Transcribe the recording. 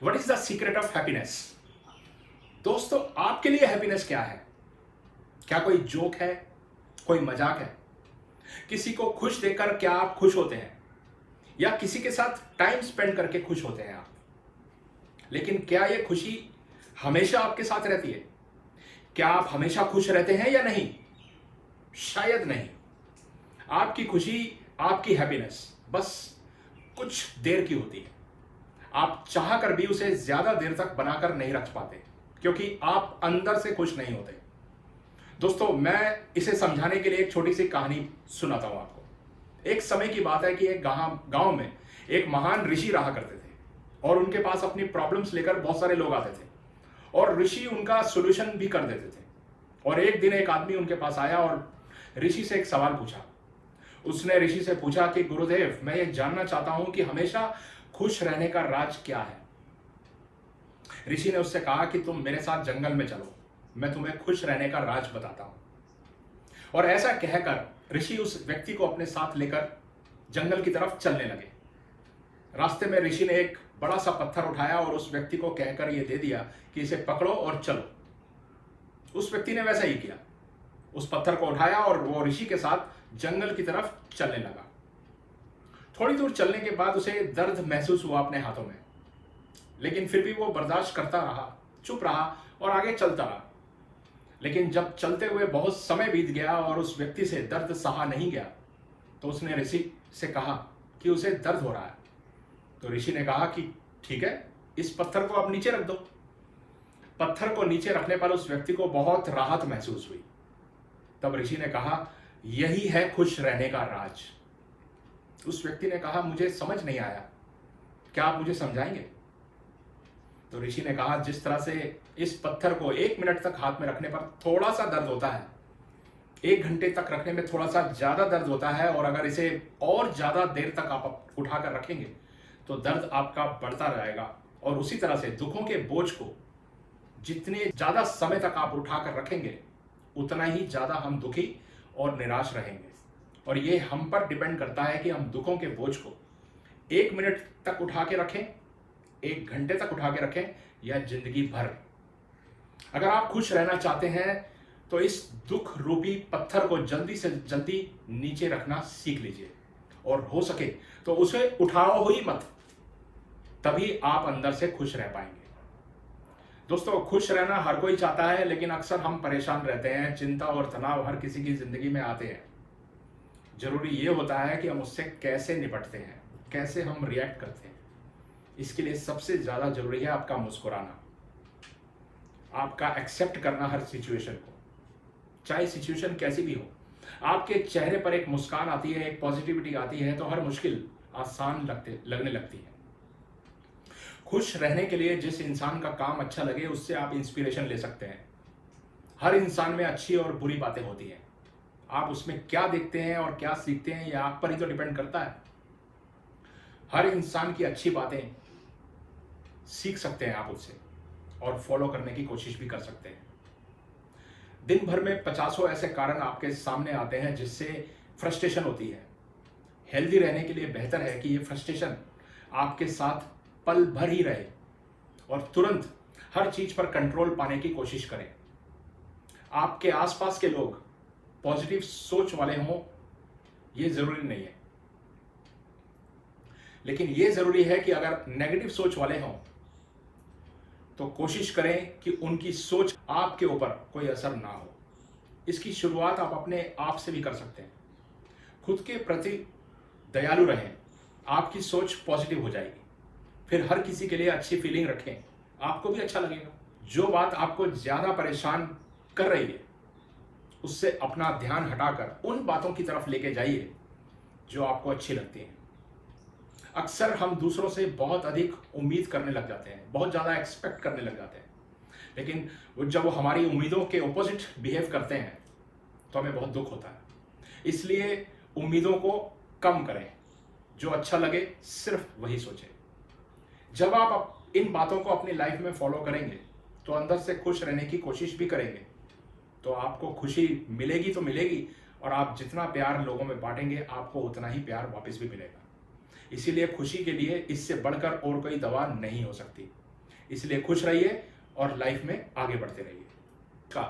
What is the secret of happiness? दोस्तों, आपके लिए हैप्पीनेस क्या है? क्या कोई जोक है? कोई मजाक है? किसी को खुश देखकर क्या आप खुश होते हैं? या किसी के साथ टाइम स्पेंड करके खुश होते हैं आप? लेकिन क्या यह खुशी हमेशा आपके साथ रहती है? क्या आप हमेशा खुश रहते हैं या नहीं? शायद नहीं। आपकी खुशी, आपकी हैप्पीनेस बस कुछ देर की होती है। आप चाह कर भी उसे ज्यादा देर तक बनाकर नहीं रख पाते, क्योंकि आप अंदर से खुश नहीं होते। दोस्तों, मैं इसे समझाने के लिए एक छोटी सी कहानी सुनाता हूं आपको। एक समय की बात है कि एक गांव में एक महान ऋषि रहा करते थे, और उनके पास अपनी प्रॉब्लम्स लेकर बहुत सारे लोग आते थे, और ऋषि उनका सोल्यूशन भी कर देते थे। और एक दिन एक आदमी उनके पास आया और ऋषि से एक सवाल पूछा। उसने ऋषि से पूछा कि गुरुदेव, मैं ये जानना चाहता हूं कि हमेशा खुश रहने का राज क्या है। ऋषि ने उससे कहा कि तुम मेरे साथ जंगल में चलो, मैं तुम्हें खुश रहने का राज बताता हूं। और ऐसा कहकर ऋषि उस व्यक्ति को अपने साथ लेकर जंगल की तरफ चलने लगे। रास्ते में ऋषि ने एक बड़ा सा पत्थर उठाया और उस व्यक्ति को कहकर यह दे दिया कि इसे पकड़ो और चलो। उस व्यक्ति ने वैसा ही किया। उस पत्थर को उठाया और वो ऋषि के साथ जंगल की तरफ चलने लगा। थोड़ी दूर चलने के बाद उसे दर्द महसूस हुआ अपने हाथों में, लेकिन फिर भी वो बर्दाश्त करता रहा, चुप रहा और आगे चलता रहा। लेकिन जब चलते हुए बहुत समय बीत गया और उस व्यक्ति से दर्द सहा नहीं गया, तो उसने ऋषि से कहा कि उसे दर्द हो रहा है। तो ऋषि ने कहा कि ठीक है, इस पत्थर को अब नीचे रख दो। पत्थर को नीचे रखने पर उस व्यक्ति को बहुत राहत महसूस हुई। तब ऋषि ने कहा, यही है खुश रहने का राज। उस व्यक्ति ने कहा, मुझे समझ नहीं आया, क्या आप मुझे समझाएंगे? तो ऋषि ने कहा, जिस तरह से इस पत्थर को 1 मिनट तक हाथ में रखने पर थोड़ा सा दर्द होता है, 1 घंटे तक रखने में थोड़ा सा ज्यादा दर्द होता है, और अगर इसे और ज्यादा देर तक आप उठाकर रखेंगे तो दर्द आपका बढ़ता रहेगा। और उसी तरह से दुखों के बोझ को जितने ज्यादा समय तक आप उठाकर रखेंगे, उतना ही ज्यादा हम दुखी और निराश रहेंगे। और ये हम पर डिपेंड करता है कि हम दुखों के बोझ को 1 मिनट तक उठा के रखें, 1 घंटे तक उठा के रखें, या जिंदगी भर। अगर आप खुश रहना चाहते हैं तो इस दुख रूपी पत्थर को जल्दी से जल्दी नीचे रखना सीख लीजिए, और हो सके तो उसे उठाओ ही मत, तभी आप अंदर से खुश रह पाएंगे। दोस्तों, खुश रहना हर कोई चाहता है, लेकिन अक्सर हम परेशान रहते हैं। चिंता और तनाव हर किसी की जिंदगी में आते हैं। जरूरी ये होता है कि हम उससे कैसे निपटते हैं, कैसे हम रिएक्ट करते हैं। इसके लिए सबसे ज्यादा जरूरी है आपका मुस्कुराना, आपका एक्सेप्ट करना हर सिचुएशन को, चाहे सिचुएशन कैसी भी हो। आपके चेहरे पर एक मुस्कान आती है, एक पॉजिटिविटी आती है, तो हर मुश्किल आसान लगने लगती है। खुश रहने के लिए जिस इंसान का काम अच्छा लगे, उससे आप इंस्पिरेशन ले सकते हैं। हर इंसान में अच्छी और बुरी बातें होती हैं। आप उसमें क्या देखते हैं और क्या सीखते हैं, यह आप पर ही तो डिपेंड करता है। हर इंसान की अच्छी बातें सीख सकते हैं आप उससे, और फॉलो करने की कोशिश भी कर सकते हैं। दिन भर में 50 ऐसे कारण आपके सामने आते हैं जिससे फ्रस्ट्रेशन होती है। हेल्दी रहने के लिए बेहतर है कि ये फ्रस्ट्रेशन आपके साथ पल भर ही रहे, और तुरंत हर चीज पर कंट्रोल पाने की कोशिश करें। आपके आसपास के लोग पॉजिटिव सोच वाले हों, ये जरूरी नहीं है, लेकिन ये जरूरी है कि अगर नेगेटिव सोच वाले हों तो कोशिश करें कि उनकी सोच आपके ऊपर कोई असर ना हो। इसकी शुरुआत आप अपने आप से भी कर सकते हैं। खुद के प्रति दयालु रहें, आपकी सोच पॉजिटिव हो जाएगी। फिर हर किसी के लिए अच्छी फीलिंग रखें, आपको भी अच्छा लगेगा। जो बात आपको ज्यादा परेशान कर रही है, उससे अपना ध्यान हटाकर उन बातों की तरफ लेके जाइए जो आपको अच्छी लगती हैं। अक्सर हम दूसरों से बहुत अधिक उम्मीद करने लग जाते हैं, बहुत ज़्यादा एक्सपेक्ट करने लग जाते हैं, लेकिन जब वो हमारी उम्मीदों के ऑपोजिट बिहेव करते हैं तो हमें बहुत दुख होता है। इसलिए उम्मीदों को कम करें, जो अच्छा लगे सिर्फ वही सोचें। जब आप इन बातों को अपनी लाइफ में फॉलो करेंगे तो अंदर से खुश रहने की कोशिश भी करेंगे, तो आपको खुशी मिलेगी तो मिलेगी, और आप जितना प्यार लोगों में बांटेंगे, आपको उतना ही प्यार वापस भी मिलेगा। इसीलिए खुशी के लिए इससे बढ़कर और कोई दवा नहीं हो सकती। इसलिए खुश रहिए और लाइफ में आगे बढ़ते रहिए। का